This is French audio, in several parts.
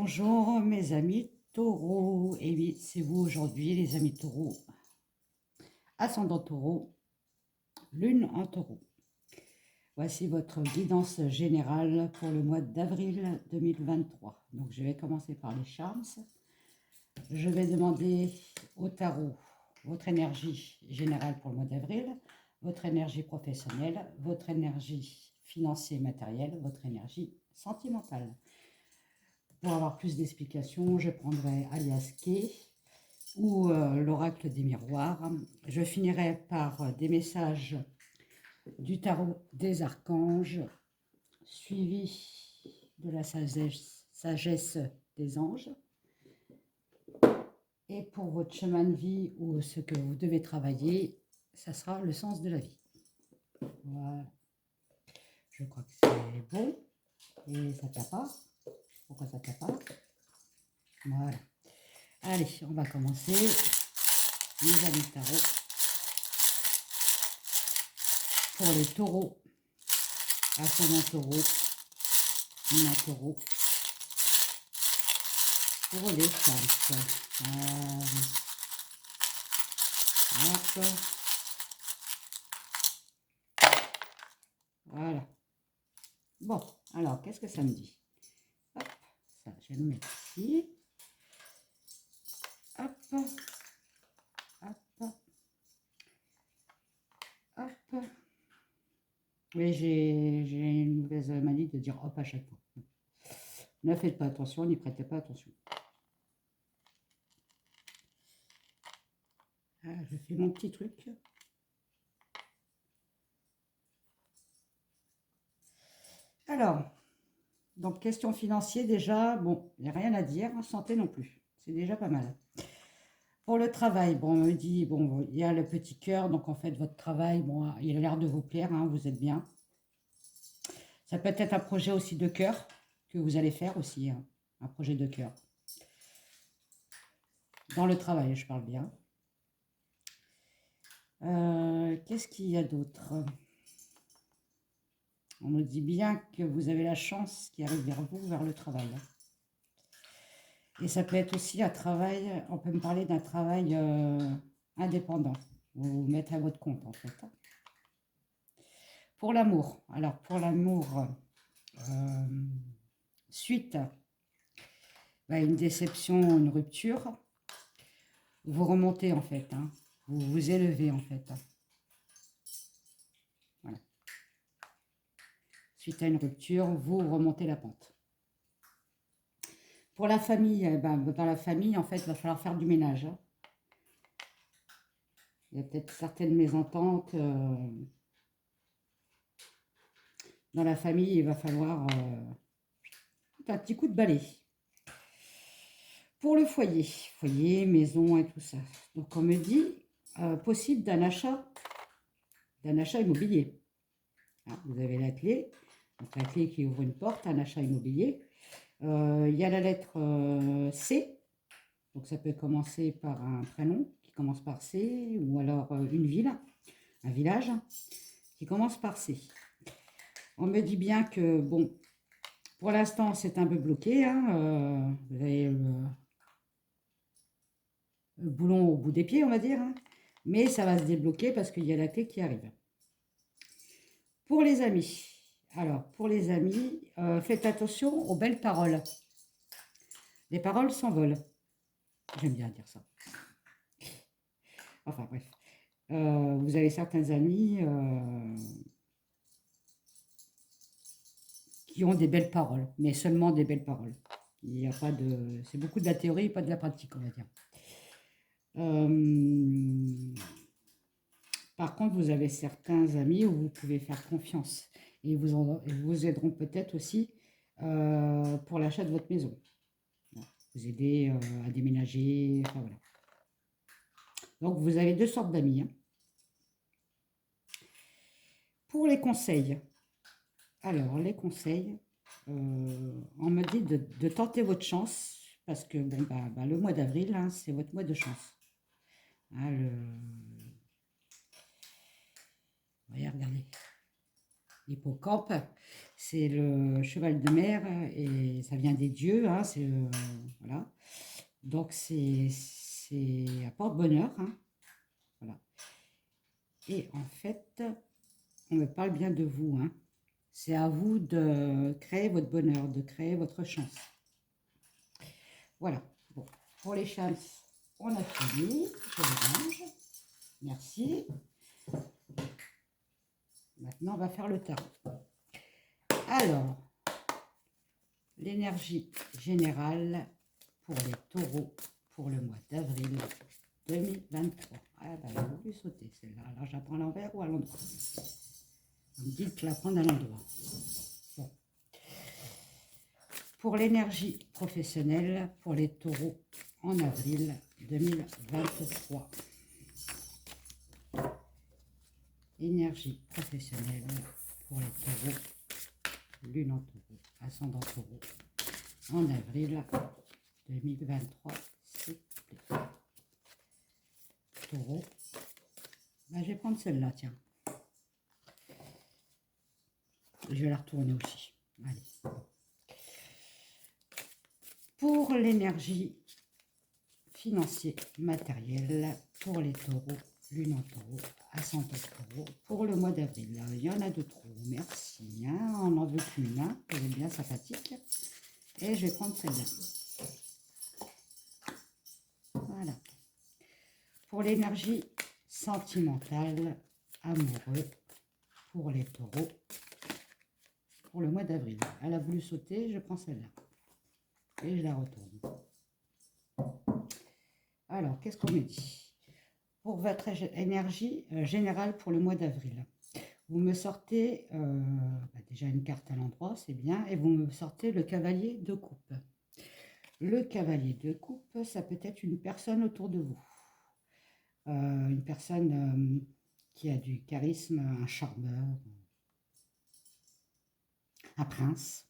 Bonjour mes amis taureaux, et oui c'est vous aujourd'hui les amis taureaux, ascendant taureau, lune en taureau. Voici votre guidance générale pour le mois d'avril 2023. Donc je vais commencer par les charms. Je vais demander au tarot votre énergie générale pour le mois d'avril, votre énergie professionnelle, votre énergie financière et matérielle, votre énergie sentimentale. Pour avoir plus d'explications, je prendrai Alias Kay ou l'oracle des miroirs. Je finirai par des messages du tarot des archanges, suivi de la sagesse des anges. Et pour votre chemin de vie ou ce que vous devez travailler, ça sera le sens de la vie. Voilà. Je crois que c'est bon. Et ça t'a pas. Pourquoi ça t'a pas? Voilà. Allez, on va commencer. Les amis tarot. Pour les taureaux, ascendant taureau, lune en taureau. Pour les charms. Hop. Voilà. Bon, alors, qu'est-ce que ça me dit? Hop, ça, je vais le mettre ici. Hop, hop, hop. Oui, j'ai une mauvaise manie de dire hop à chaque fois. Ne faites pas attention, n'y prêtez pas attention. Ah, je fais mon petit truc. Alors, donc question financière déjà, bon, il n'y a rien à dire, santé non plus, c'est déjà pas mal. Pour le travail, bon, on me dit, bon, il y a le petit cœur, donc en fait, votre travail, bon, il a l'air de vous plaire, hein, vous êtes bien. Ça peut être un projet aussi de cœur que vous allez faire aussi, hein, un projet de cœur. Dans le travail, je parle bien. Qu'est-ce qu'il y a d'autre? On me dit bien que vous avez la chance qui arrive vers vous, vers le travail. Et ça peut être aussi un travail, on peut me parler d'un travail indépendant. Vous vous mettre à votre compte, en fait. Pour l'amour, alors pour l'amour, suite à une déception, une rupture, vous remontez en fait, hein, vous vous élevez en fait. Voilà. Suite à une rupture, vous remontez la pente. Pour la famille, dans la famille, en fait, il va falloir faire du ménage. Hein. Il y a peut-être certaines mésententes. Dans la famille, il va falloir un petit coup de balai. Pour le foyer, maison et tout ça. Donc on me dit, possible d'un achat immobilier. Hein, vous avez la clé, donc la clé qui ouvre une porte, un achat immobilier. Il y a la lettre C, donc ça peut commencer par un prénom qui commence par C, ou alors une ville, un village qui commence par C. On me dit bien que, bon, pour l'instant c'est un peu bloqué, hein, vous avez le boulon au bout des pieds, on va dire, hein, mais ça va se débloquer parce qu'il y a la clé qui arrive. Pour les amis, alors pour les amis, faites attention aux belles paroles. Les paroles s'envolent. J'aime bien dire ça. Enfin bref. Vous avez certains amis qui ont des belles paroles, mais seulement des belles paroles. Il n'y a pas de... C'est beaucoup de la théorie, pas de la pratique, on va dire. Par contre, vous avez certains amis où vous pouvez faire confiance. Et ils vous aideront peut-être aussi pour l'achat de votre maison. Vous aider à déménager, enfin voilà. Donc, vous avez deux sortes d'amis. Hein. Pour les conseils, alors, les conseils, on me dit de tenter votre chance, parce que bon, le mois d'avril, hein, c'est votre mois de chance. Hein, regardez, l'hippocampe, C'est le cheval de mer et ça vient des dieux, hein, voilà. Donc c'est apporte bonheur, hein, voilà. Et en fait, on me parle bien de vous, hein. C'est à vous de créer votre bonheur, de créer votre chance. Voilà. Bon, pour les chances, on a fini. Je les range. Merci. Maintenant, on va faire le tarot. Alors, l'énergie générale pour les taureaux pour le mois d'avril 2023. Ah bah, elle a voulu sauter celle-là. Alors, je la prends à l'envers ou à l'endroit? Vous me dites que la prendre à l'endroit. Bon. Pour l'énergie professionnelle pour les taureaux en avril 2023. Énergie professionnelle pour les taureaux, lune en taureau, ascendant taureau, en avril 2023, s'il vous plaît. Taureau, ben, je vais prendre celle-là, tiens. Je vais la retourner aussi. Allez. Pour l'énergie financière, matérielle, pour les taureaux, lune en taureau, ascendant taureau, pour le mois d'avril. Il y en a de trop, merci. Hein. On n'en veut qu'une, hein. Elle est bien sympathique. Et je vais prendre celle-là. Voilà. Pour l'énergie sentimentale, amoureux, pour les taureaux, pour le mois d'avril. Elle a voulu sauter, je prends celle-là. Et je la retourne. Alors, qu'est-ce qu'on me dit? Pour votre énergie générale pour le mois d'avril, vous me sortez déjà une carte à l'endroit, c'est bien, et vous me sortez le cavalier de coupe. Le cavalier de coupe, ça peut être une personne autour de vous. Une personne qui a du charisme, un charmeur, un prince.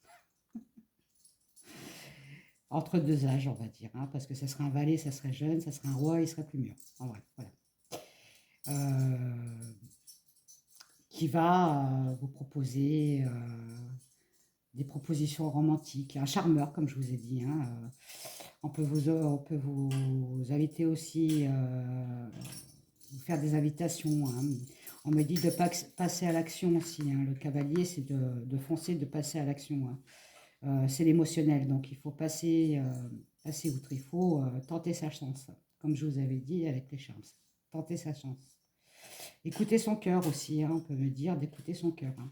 Entre deux âges, on va dire, hein, parce que ça serait un valet, ça serait jeune, ça serait un roi, il serait plus mûr. En vrai, voilà. Qui va vous proposer des propositions romantiques, un charmeur, comme je vous ai dit. Hein, on peut vous inviter aussi, vous faire des invitations. Hein. On me dit de passer à l'action aussi. Hein. Le cavalier, c'est de foncer, de passer à l'action. Hein. C'est l'émotionnel, donc il faut passer outre. Il faut tenter sa chance, comme je vous avais dit avec les charmes. Tenter sa chance. Écouter son cœur aussi, hein, on peut me dire d'écouter son cœur. Hein.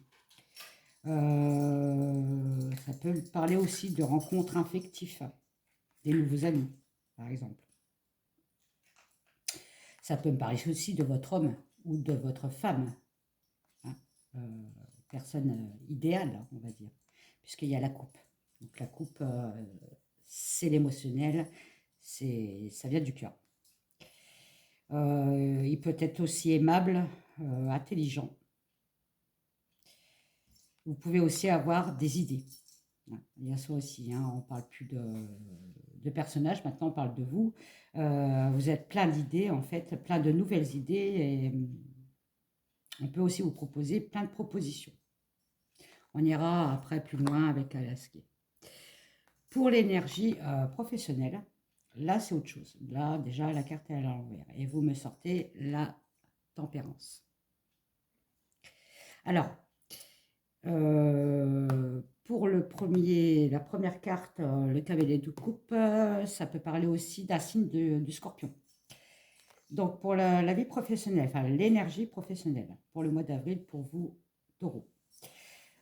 Ça peut parler aussi de rencontres affectives, des nouveaux amis, par exemple. Ça peut me parler aussi de votre homme ou de votre femme, hein, personne idéale, on va dire, puisqu'il y a la coupe. Donc la coupe, c'est l'émotionnel, ça vient du cœur. Il peut être aussi aimable, intelligent. Vous pouvez aussi avoir des idées. Il y a ça aussi, hein, on ne parle plus de personnages, maintenant on parle de vous. Vous êtes plein d'idées, en fait, plein de nouvelles idées, et on peut aussi vous proposer plein de propositions. On ira après plus loin avec Alaska. Pour l'énergie professionnelle, là c'est autre chose. Là déjà la carte est à l'envers et vous me sortez la tempérance. Alors, pour la première carte, le cavalier de coupe, ça peut parler aussi d'un signe du scorpion. Donc pour la vie professionnelle, enfin l'énergie professionnelle, pour le mois d'avril, pour vous, taureau.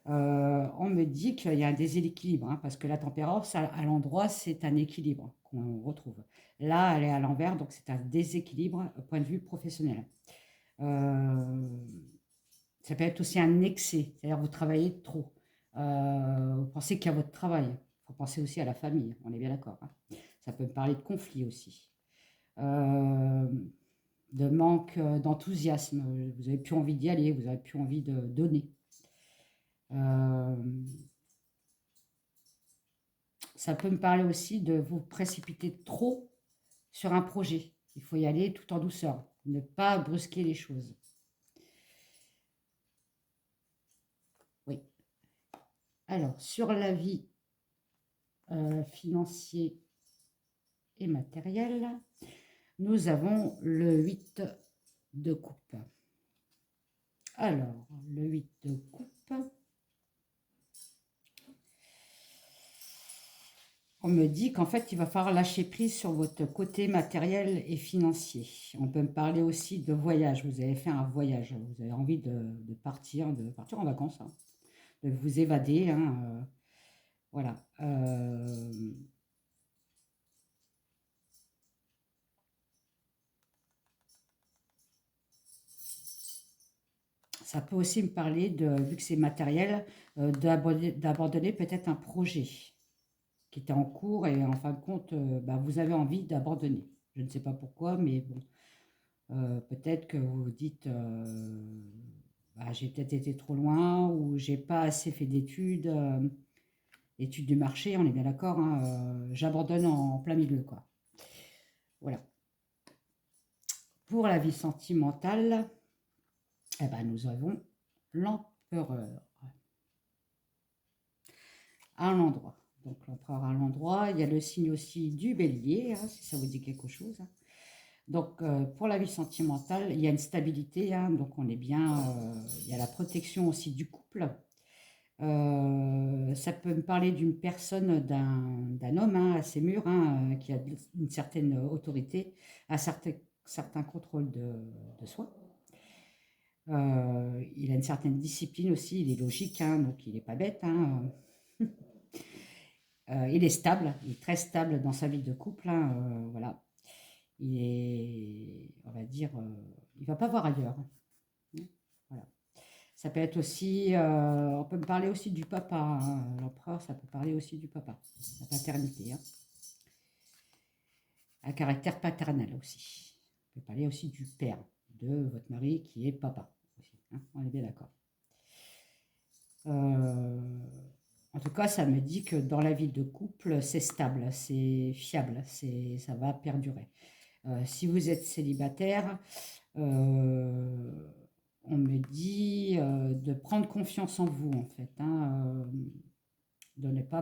On me dit qu'il y a un déséquilibre, hein, parce que la tempérance, à l'endroit, c'est un équilibre qu'on retrouve. Là, elle est à l'envers, donc c'est un déséquilibre au point de vue professionnel. Ça peut être aussi un excès, c'est-à-dire vous travaillez trop. Vous pensez qu'il y a votre travail. Il faut penser aussi à la famille, on est bien d'accord. Hein. Ça peut me parler de conflit aussi. De manque d'enthousiasme. Vous n'avez plus envie d'y aller, vous n'avez plus envie de donner. Ça peut me parler aussi de vous précipiter trop sur un projet. Il faut y aller tout en douceur, ne pas brusquer les choses. Oui. Alors, sur la vie financière et matérielle, nous avons le 8 de coupe. Alors, le 8 de coupe, on me dit qu'en fait, il va falloir lâcher prise sur votre côté matériel et financier. On peut me parler aussi de voyage. Vous avez fait un voyage, vous avez envie de partir en vacances, hein, de vous évader, hein, voilà. Ça peut aussi me parler, vu que c'est matériel, d'abandonner peut-être un projet qui était en cours et en fin de compte, bah, vous avez envie d'abandonner. Je ne sais pas pourquoi, mais bon, peut-être que vous vous dites, bah, j'ai peut-être été trop loin ou j'ai pas assez fait d'études, études du marché, on est bien d'accord, hein, j'abandonne en plein milieu, quoi. Voilà. Pour la vie sentimentale, eh ben, nous avons l'empereur à l'endroit. Donc l'empereur à l'endroit, il y a le signe aussi du bélier, hein, si ça vous dit quelque chose, hein. Donc pour la vie sentimentale, il y a une stabilité, hein, donc on est bien, il y a la protection aussi du couple. Ça peut me parler d'une personne, d'un homme, hein, assez mûr, hein, qui a une certaine autorité, un certain contrôle de soi. Il a une certaine discipline aussi, il est logique, hein, donc il n'est pas bête, hein. Il est stable, il est très stable dans sa vie de couple, hein, voilà. Il est, on va dire, il va pas voir ailleurs, hein, voilà. Ça peut être aussi, on peut me parler aussi du papa, hein, l'empereur, ça peut parler aussi du papa, la paternité, hein. Un caractère paternel aussi. On peut parler aussi du père de votre mari qui est papa aussi, hein, on est bien d'accord. En tout cas, ça me dit que dans la vie de couple, c'est stable, c'est fiable, ça va perdurer. Si vous êtes célibataire, on me dit de prendre confiance en vous, en fait, hein, de ne pas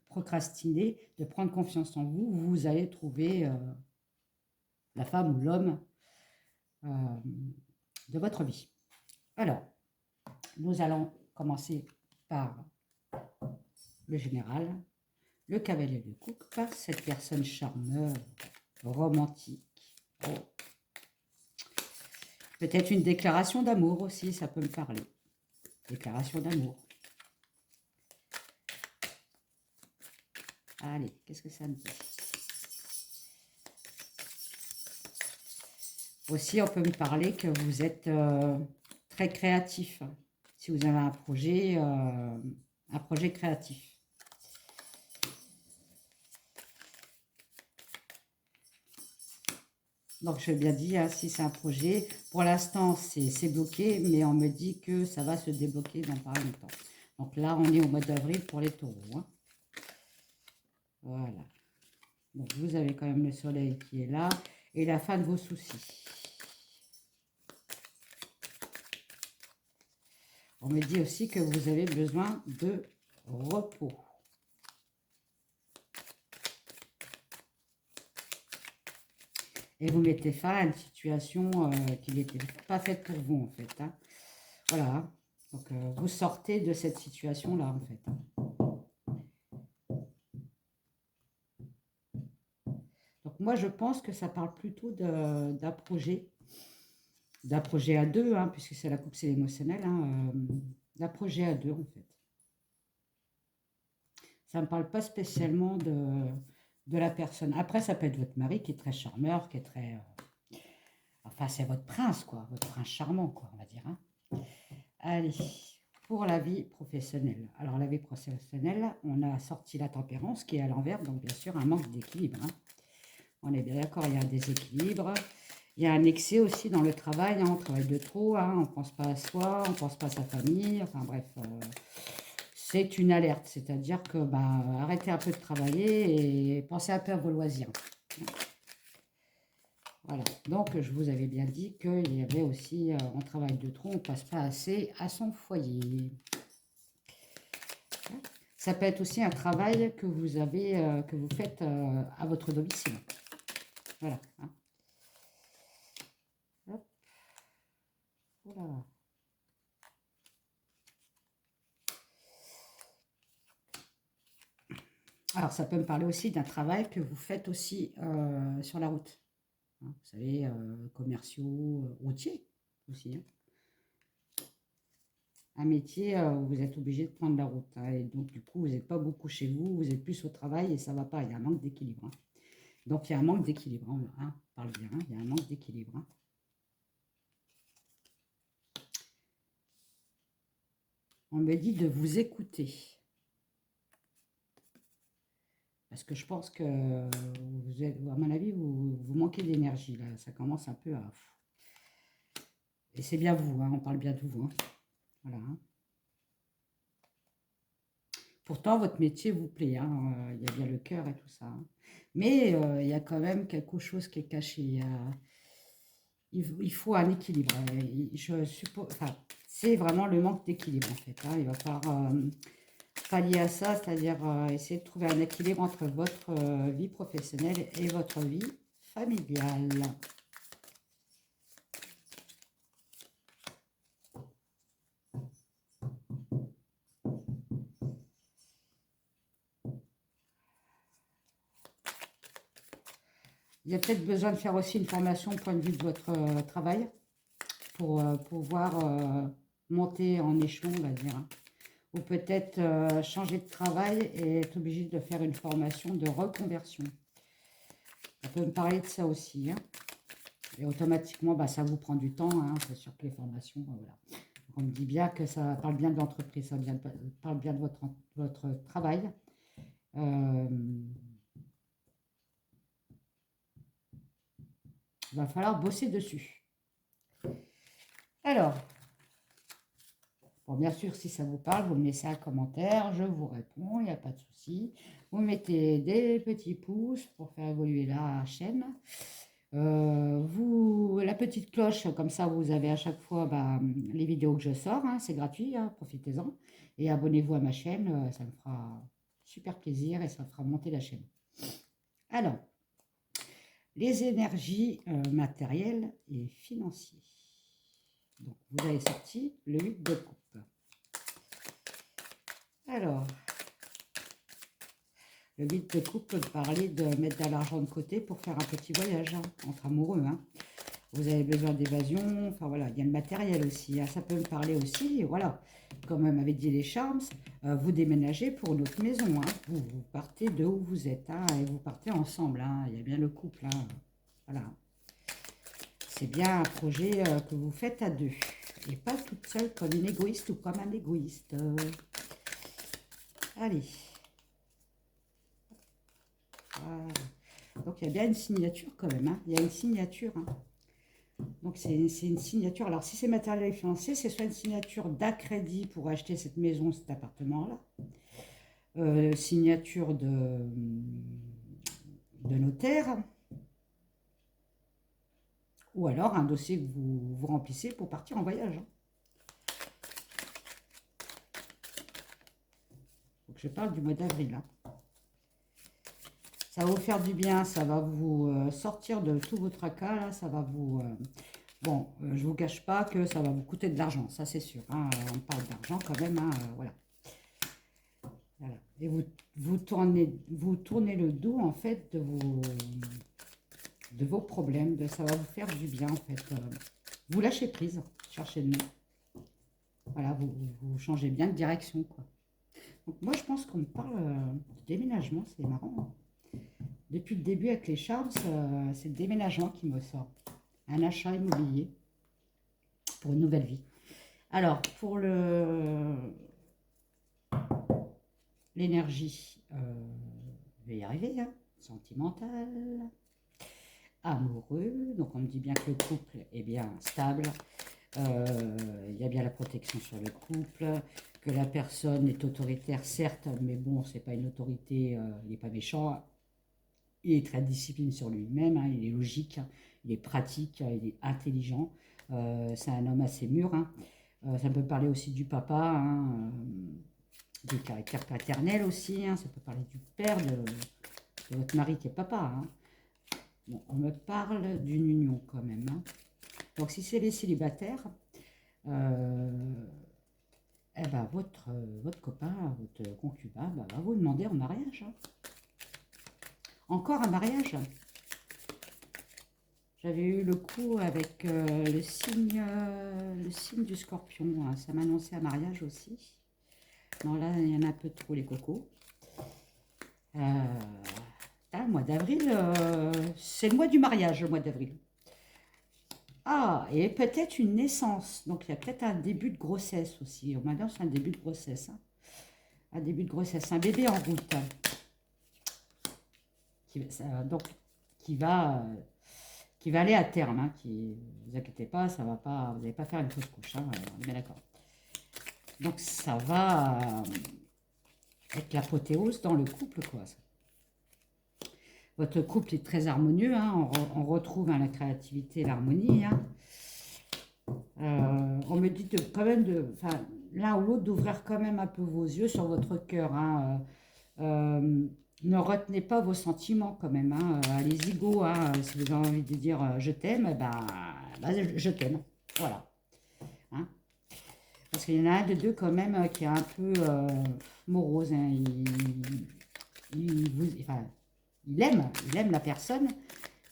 procrastiner, de prendre confiance en vous. Vous allez trouver la femme ou l'homme euh, de votre vie. Alors, nous allons commencer par le général, le cavalier de coupe, cette personne charmeuse, romantique. Oh. Peut-être une déclaration d'amour aussi, ça peut me parler. Déclaration d'amour. Allez, qu'est-ce que ça me dit? Aussi, on peut me parler que vous êtes très créatif. Si vous avez un projet créatif. Donc, je l'ai bien dit, hein, si c'est un projet, pour l'instant, c'est bloqué, mais on me dit que ça va se débloquer dans pas longtemps. Donc là, on est au mois d'avril pour les taureaux, hein. Voilà. Donc, vous avez quand même le soleil qui est là et la fin de vos soucis. On me dit aussi que vous avez besoin de repos. Et vous mettez fin à une situation qui n'était pas faite pour vous, en fait, hein. Voilà. Donc, vous sortez de cette situation-là, en fait, hein. Donc, moi, je pense que ça parle plutôt d'un projet à deux, hein, puisque c'est la coupe, c'est émotionnel, hein, d'un projet à deux, en fait. Ça ne me parle pas spécialement de la personne. Après, ça peut être votre mari qui est très charmeur, qui est très... enfin, c'est votre prince, quoi. Votre prince charmant, quoi, on va dire, hein. Allez, pour la vie professionnelle. Alors, la vie professionnelle, on a sorti la tempérance qui est à l'envers, donc bien sûr, un manque d'équilibre, hein. On est bien d'accord, il y a un déséquilibre. Il y a un excès aussi dans le travail, hein, on travaille de trop, hein, on ne pense pas à soi, on ne pense pas à sa famille, enfin bref, c'est une alerte, c'est-à-dire que bah, arrêtez un peu de travailler et pensez un peu à vos loisirs. Voilà, donc je vous avais bien dit qu'il y avait aussi, on travaille de trop, on ne passe pas assez à son foyer. Ça peut être aussi un travail que vous avez, que vous faites à votre domicile. Voilà. Hein. Hop. Voilà. Alors, ça peut me parler aussi d'un travail que vous faites aussi sur la route. Hein, vous savez, commerciaux, routiers aussi. Hein. Un métier où vous êtes obligé de prendre la route. Hein, et donc, du coup, vous n'êtes pas beaucoup chez vous, vous êtes plus au travail et ça ne va pas. Il y a un manque d'équilibre. Hein. Donc, il y a un manque d'équilibre. Hein, on parle bien, hein, il y a un manque d'équilibre. Hein. On me dit de vous écouter. Parce que je pense que vous êtes, à mon avis, vous manquez d'énergie. Là, ça commence un peu à... Et c'est bien vous, hein, on parle bien de vous. Hein. Voilà. Hein. Pourtant, votre métier vous plaît. Hein, il y a bien le cœur et tout ça. Hein. Mais il y a quand même quelque chose qui est caché. Il faut un équilibre. Je suppose, enfin, c'est vraiment le manque d'équilibre en fait. Hein. Il va falloir pallier à ça, c'est-à-dire essayer de trouver un équilibre entre votre vie professionnelle et votre vie familiale. Il y a peut-être besoin de faire aussi une formation au point de vue de votre travail pour pouvoir monter en échelon, on va dire. Hein. Ou peut-être changer de travail et être obligé de faire une formation de reconversion. On peut me parler de ça aussi. Hein. Et automatiquement, bah, ça vous prend du temps. Hein. C'est sûr que les formations, voilà. Donc, on me dit bien que ça parle bien de l'entreprise, ça parle bien de votre travail. Il va falloir bosser dessus. Alors, bon, bien sûr, si ça vous parle, vous me laissez un commentaire, je vous réponds, il n'y a pas de souci. Vous mettez des petits pouces pour faire évoluer la chaîne. La petite cloche, comme ça, vous avez à chaque fois bah, les vidéos que je sors, hein, c'est gratuit, hein, profitez-en. Et abonnez-vous à ma chaîne, ça me fera super plaisir et ça fera monter la chaîne. Alors, les énergies matérielles et financières. Donc, vous avez sorti le 8 de coupe. Alors, le 8 de coupe peut parler de mettre de l'argent de côté pour faire un petit voyage hein, entre amoureux. Hein. Vous avez besoin d'évasion, enfin voilà, il y a le matériel aussi. Hein. Ça peut me parler aussi, voilà, comme m'avait dit les Charms, vous déménagez pour une autre maison. Hein. Vous partez de où vous êtes hein, et vous partez ensemble. Hein. Il y a bien le couple. Hein. Voilà. C'est bien un projet que vous faites à deux. Et pas toute seule comme une égoïste ou comme un égoïste. Allez. Voilà. Donc il y a bien une signature quand même. Hein. Il y a une signature. Hein. Donc c'est une signature. Alors si c'est matériel financier, c'est soit une signature d'accrédit pour acheter cette maison, cet appartement-là. Signature de notaire. Ou alors un dossier que vous remplissez pour partir en voyage. Hein. Donc je parle du mois d'avril. Hein. Ça va vous faire du bien, ça va vous sortir de tout votre tracas, là, ça va vous... bon, je ne vous cache pas que ça va vous coûter de l'argent, ça c'est sûr. Hein, on parle d'argent quand même, hein, voilà. Voilà. Et vous tournez le dos en fait de vos problèmes, ça va vous faire du bien en fait. Vous lâchez prise, cherchez le mot. Voilà, vous changez bien de direction quoi. Donc moi je pense qu'on me parle de déménagement, c'est marrant. Hein. Depuis le début avec les Charles, c'est le déménagement qui me sort. Un achat immobilier pour une nouvelle vie. Alors, pour l'énergie, je vais y arriver, hein, sentimentale, amoureux, donc on me dit bien que le couple est bien stable, il y a bien la protection sur le couple, que la personne est autoritaire, certes, mais bon, c'est pas une autorité, il n'est pas méchant, il est très discipliné sur lui-même, hein, il est logique, il est pratique, il est intelligent. C'est un homme assez mûr. Hein. Ça peut parler aussi du papa. Hein, du caractère paternel aussi, hein, ça peut parler du père, de votre mari qui est papa. Hein. Bon, on me parle d'une union quand même. Hein. Donc si c'est les célibataires, eh ben, votre copain, votre concubin bah, va vous demander en mariage. Hein. Encore un mariage. J'avais eu le coup avec le signe du scorpion. Hein. Ça m'annonçait un mariage aussi. Non, là, il y en a un peu trop, les cocos. Le mois d'avril, c'est le mois du mariage, le mois d'avril. Ah, et peut-être une naissance. Donc, il y a peut-être un début de grossesse aussi. On m'annonce un début de grossesse. Hein. Un début de grossesse. Un bébé en route. Hein. Donc, qui va aller à terme. Hein, ne vous inquiétez pas, ça va pas, vous n'allez pas faire une fausse couche. Hein, on est bien d'accord. Donc, ça va être l'apothéose dans le couple, quoi. Votre couple est très harmonieux. Hein, on retrouve hein, la créativité et l'harmonie. Hein. On me dit quand même l'un ou l'autre d'ouvrir quand même un peu vos yeux sur votre cœur. Hein. Ne retenez pas vos sentiments quand même. Hein. Allez-y go. Hein. Si vous avez envie de dire je t'aime, je t'aime. Voilà. Hein. Parce qu'il y en a un de deux quand même qui est un peu morose. Hein. Il aime la personne,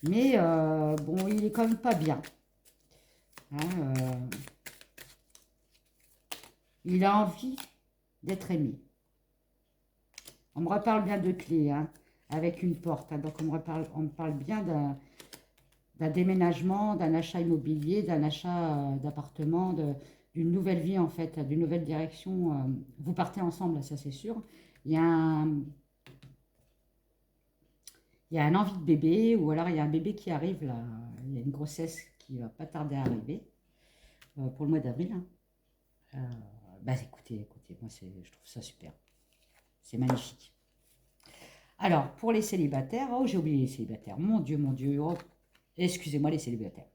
mais bon, il est quand même pas bien. Hein, il a envie d'être aimé. On me reparle bien de clés, hein, avec une porte. Hein, donc on me parle bien d'un déménagement, d'un achat immobilier, d'un achat d'appartement, d'une nouvelle vie en fait, d'une nouvelle direction. Vous partez ensemble, ça c'est sûr. Il y a un envie de bébé, ou alors il y a un bébé qui arrive là. Il y a une grossesse qui va pas tarder à arriver pour le mois d'avril. Hein. Écoutez, moi je trouve ça super. C'est magnifique. Alors, pour les célibataires, oh, j'ai oublié les célibataires. Mon Dieu, oh, excusez-moi les célibataires.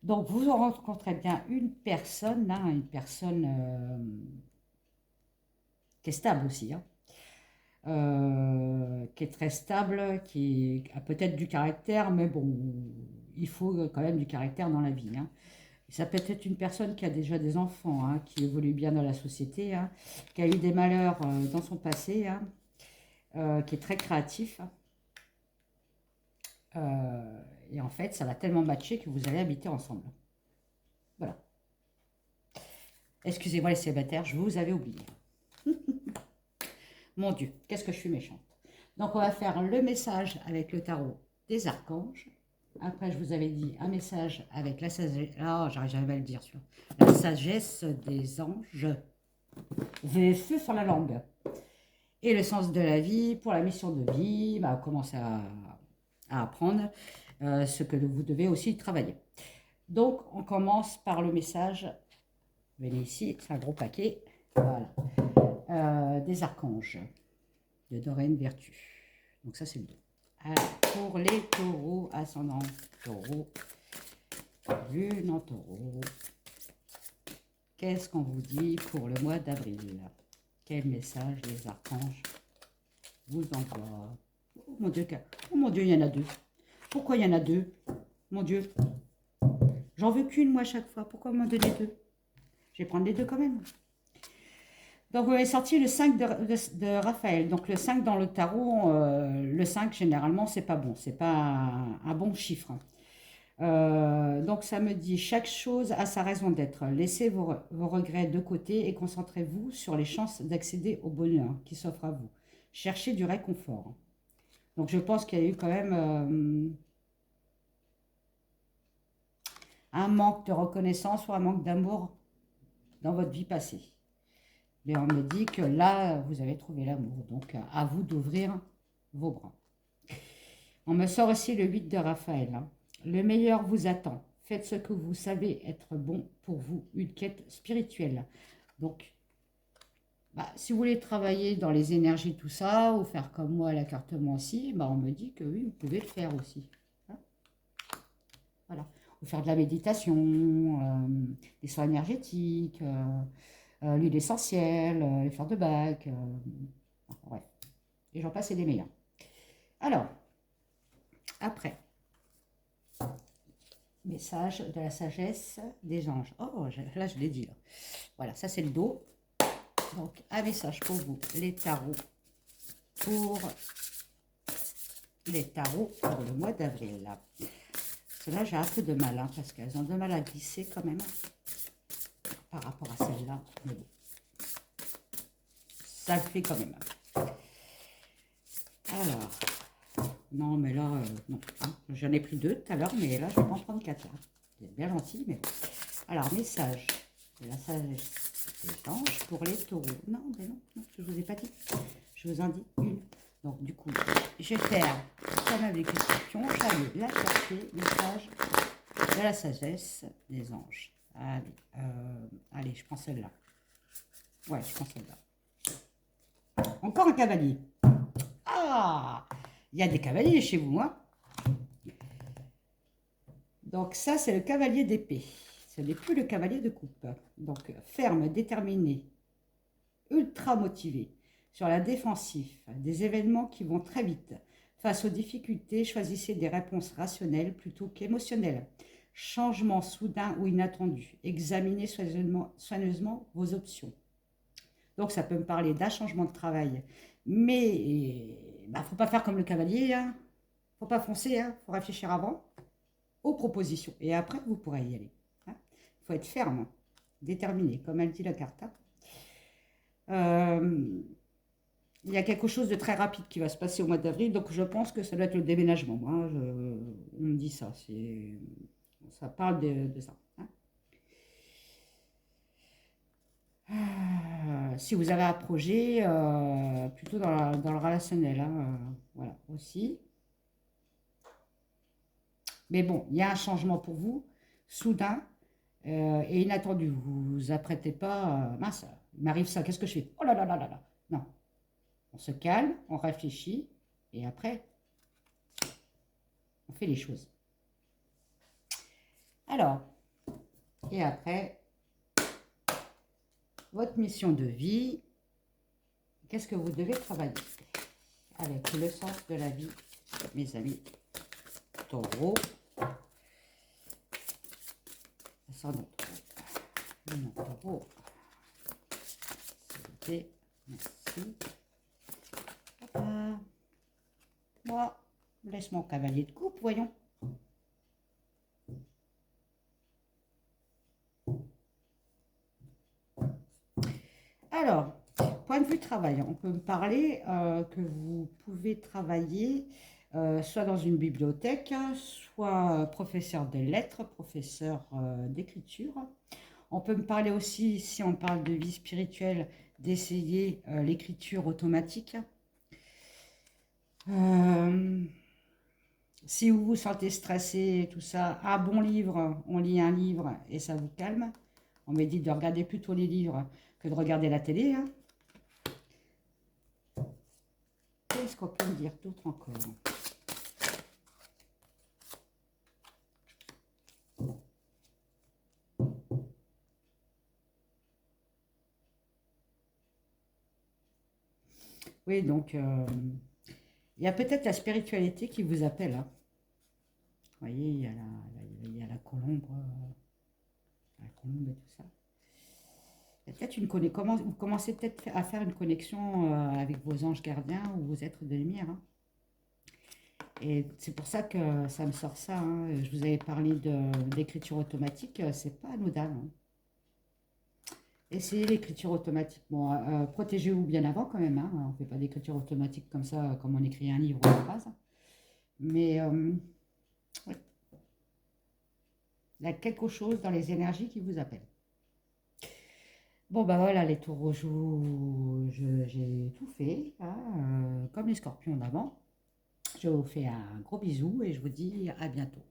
Donc, vous rencontrez bien une personne, là, une personne qui est stable aussi, hein, qui est très stable, qui a peut-être du caractère, mais bon, il faut quand même du caractère dans la vie. Hein. Ça peut être une personne qui a déjà des enfants, hein, qui évolue bien dans la société, hein, qui a eu des malheurs dans son passé, hein, qui est très créatif. Et en fait, ça va tellement matcher que vous allez habiter ensemble. Voilà. Excusez-moi les célibataires, je vous avais oublié. Mon Dieu, qu'est-ce que je suis méchante. Donc, on va faire le message avec le tarot des archanges. Après, je vous avais dit un message avec la sagesse. Oh, j'arrive jamais à le dire. La sagesse des anges. Vous avez feu sur la langue. Et le sens de la vie, pour la mission de vie, commencez à apprendre ce que vous devez aussi travailler. Donc, on commence par le message. Venez ici, c'est un gros paquet. Voilà. Des archanges de Doreen Vertu. Donc, ça, c'est le 2. Alors, pour les taureaux, ascendant taureau, lune en taureau, qu'est-ce qu'on vous dit pour le mois d'avril? Quel message les archanges vous envoient? Oh mon Dieu, il y en a 2. Pourquoi il y en a 2? Mon Dieu. J'en veux qu'une, moi, à chaque fois. Pourquoi m'en donner 2? Je vais prendre les 2 quand même. Donc, vous avez sorti le 5 de Raphaël. Donc, le 5 dans le tarot, le 5, généralement, c'est pas bon. C'est pas un bon chiffre. Donc, ça me dit, chaque chose a sa raison d'être. Laissez vos regrets de côté et concentrez-vous sur les chances d'accéder au bonheur qui s'offre à vous. Cherchez du réconfort. Donc, je pense qu'il y a eu quand même un manque de reconnaissance ou un manque d'amour dans votre vie passée. Mais on me dit que là, vous avez trouvé l'amour. Donc, à vous d'ouvrir vos bras. On me sort aussi le 8 de Raphaël. Hein. Le meilleur vous attend. Faites ce que vous savez être bon pour vous. Une quête spirituelle. Donc, si vous voulez travailler dans les énergies, tout ça, ou faire comme moi, l'écartement aussi, on me dit que oui, vous pouvez le faire aussi. Hein, voilà. Ou faire de la méditation, des soins énergétiques, l'huile essentielle, les fleurs de bac, enfin, bref. Et j'en passe et des meilleurs. Alors, après, message de la sagesse des anges. Oh, là, je l'ai dit. Là. Voilà, ça, c'est le dos. Donc, un message pour vous, les tarots, pour le mois d'avril. Celle-là, j'ai un peu de mal, hein, parce qu'elles ont de mal à glisser quand même, par rapport à celle-là. Mais bon, ça le fait quand même. Alors, non, mais là, non. Hein, j'en ai pris 2 tout à l'heure, mais là, je vais pas en prendre 4. C'est bien gentil, mais bon. Alors, message de la sagesse des anges pour les taureaux. Non, mais non, je ne vous ai pas dit. Je vous en dis une. Donc, du coup, je vais faire, comme avec les questions, j'allais la chercher, message de la sagesse des anges. Allez, allez, je prends celle-là. Ouais, je prends celle-là. Encore un cavalier. Ah, il y a des cavaliers chez vous, hein. Donc ça, c'est le cavalier d'épée. Ce n'est plus le cavalier de coupe. Donc, ferme, déterminé, ultra motivé, sur la défensive, des événements qui vont très vite. Face aux difficultés, choisissez des réponses rationnelles plutôt qu'émotionnelles. Changement soudain ou inattendu. Examinez soigneusement vos options. Donc, ça peut me parler d'un changement de travail. Mais il ne faut pas faire comme le cavalier. Il ne faut pas foncer. Il faut réfléchir avant aux propositions. Et après, vous pourrez y aller. Il faut être ferme, déterminé, comme elle dit la carte. Il y a quelque chose de très rapide qui va se passer au mois d'avril, donc je pense que ça doit être le déménagement. Moi, on me dit ça, ça parle de ça. Si vous avez un projet, plutôt dans le relationnel, voilà, aussi. Mais bon, il y a un changement pour vous, soudain et inattendu. Vous vous apprêtez pas, mince, il m'arrive ça, qu'est-ce que je fais? Oh là là là là là. Non, on se calme, on réfléchit, et après, on fait les choses. Alors, et après, votre mission de vie, qu'est-ce que vous devez travailler? Avec le sens de la vie, mes amis. Taureau. Ascendant taureau. Merci. Moi, laisse mon cavalier de coupe, voyons. Alors, point de vue travail, on peut me parler que vous pouvez travailler soit dans une bibliothèque, soit professeur de lettres, professeur d'écriture. On peut me parler aussi, si on parle de vie spirituelle, d'essayer l'écriture automatique. Si vous vous sentez stressé, tout ça, un bon livre, on lit un livre et ça vous calme. On me dit de regarder plutôt les livres que de regarder la télé. Hein. Qu'est-ce qu'on peut me dire d'autre encore? Oui, donc, il y a peut-être la spiritualité qui vous appelle. Hein. Vous voyez, il y a la colombe et tout ça. Il y a peut-être vous commencez peut-être à faire une connexion avec vos anges gardiens ou vos êtres de lumière. Hein. Et c'est pour ça que ça me sort ça. Hein. Je vous avais parlé d'écriture automatique, c'est pas anodin. Hein. Essayez l'écriture automatique. Bon, protégez-vous bien avant quand même. Hein. On ne fait pas d'écriture automatique comme ça, comme on écrit un livre ou une phrase. Mais ouais. Il y a quelque chose dans les énergies qui vous appelle. Bon, bah voilà, les taureaux, j'ai tout fait, hein, comme les scorpions d'avant. Je vous fais un gros bisou et je vous dis à bientôt.